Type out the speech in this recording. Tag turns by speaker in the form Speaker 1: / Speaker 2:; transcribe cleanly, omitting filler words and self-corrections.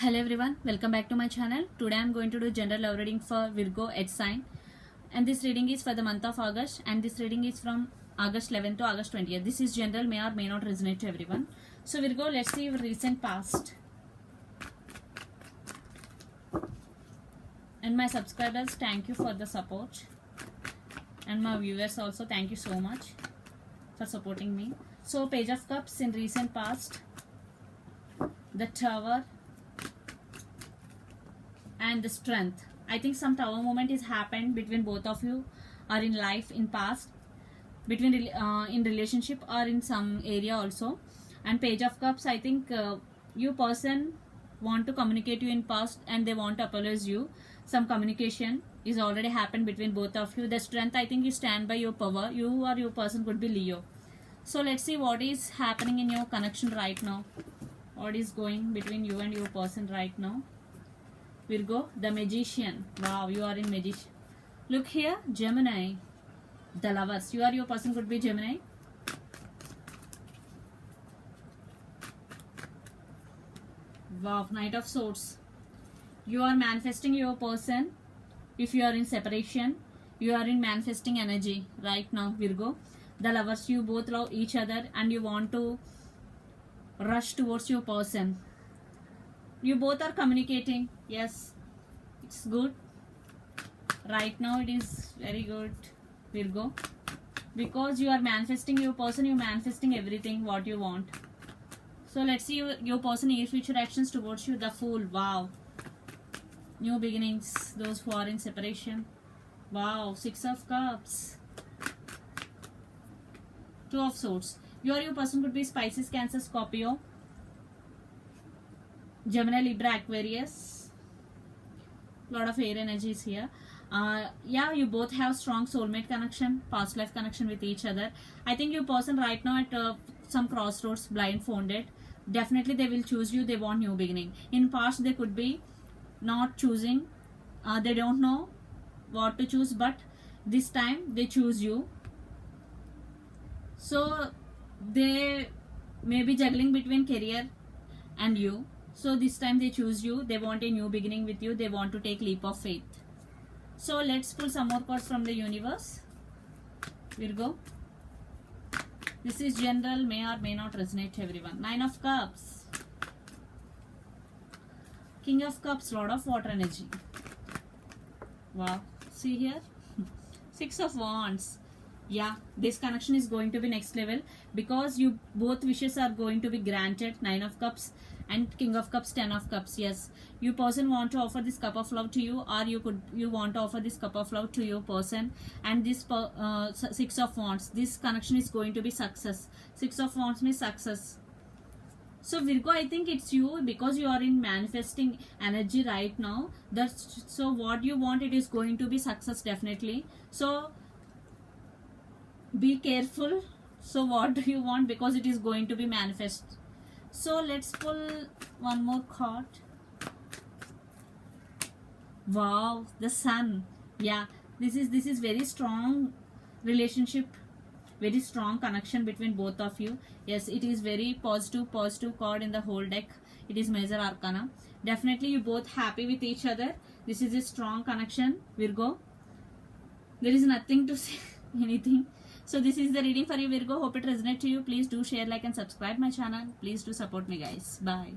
Speaker 1: Hello everyone, welcome back to my channel. Today I am going to do general love reading for Virgo Earth sign, and this reading is for the month of August, and this reading is from August 11th to August 20th. This is general, may or may not resonate to everyone. So Virgo, let's see your recent past. And my subscribers, thank you for the support, and my viewers also, thank you so much for supporting me. So Page of Cups in recent past, the Tower, and the Strength. I think some tower moment has happened between both of you, or in life in past, between in relationship or in some area also. And Page of Cups, I think you person want to communicate you in past and they want to apologize you. Some communication is already happened between both of you. The Strength, I think you stand by your power. You or your person could be Leo. So let's see what is happening in your connection right now. What is going between you and your person right now. Virgo, the Magician. Wow, you are in Magician. Look here, Gemini, the Lovers. You or your person could be Gemini. Wow, Knight of Swords. You are manifesting your person. If you are in separation, you are in manifesting energy right now, Virgo. The Lovers, you both love each other and you want to rush towards your person. You both are communicating. Yes, it's good. Right now it is very good, Virgo. Because you are manifesting your person, you are manifesting everything what you want. So let's see your person, your future actions towards you. The Fool. Wow. New beginnings. Those who are in separation. Wow. Six of Cups. Two of Swords. You or your person could be Pisces, Cancer, Scorpio, Gemini, Libra, Aquarius. Lot of air energies here. Yeah, you both have strong soulmate connection, past life connection with each other. I think your person right now at some crossroads, blindfolded. Definitely they will choose you. They want new beginning. In past they could be not choosing. They don't know what to choose, but this time they choose you. So they may be juggling between career and you. So this time they choose you. They want a new beginning with you. They want to take leap of faith. So let's pull some more cards from the universe. Virgo. This is general, may or may not resonate to everyone. Nine of Cups. King of Cups, Lord of Water energy. Wow. See here. Six of Wands. Yeah, this connection is going to be next level because you both wishes are going to be granted. Nine of Cups and King of Cups, Ten of Cups. Yes, you person want to offer this cup of love to you, or you want to offer this cup of love to your person. And this Six of Wands, this connection is going to be success. Six of Wands means success. So Virgo, I think it's you because you are in manifesting energy right now. So what you want, it is going to be success definitely. So be careful. So what do you want, because it is going to be manifest. So let's pull one more card. Wow, the Sun. Yeah, this is very strong relationship, very strong connection between both of you. Yes, it is very positive card in the whole deck. It is Major Arcana. Definitely you both happy with each other. This is a strong connection, Virgo. There is nothing to say anything. So this is the reading for you, Virgo. Hope it resonates to you. Please do share, like and subscribe my channel. Please do support me, guys. Bye.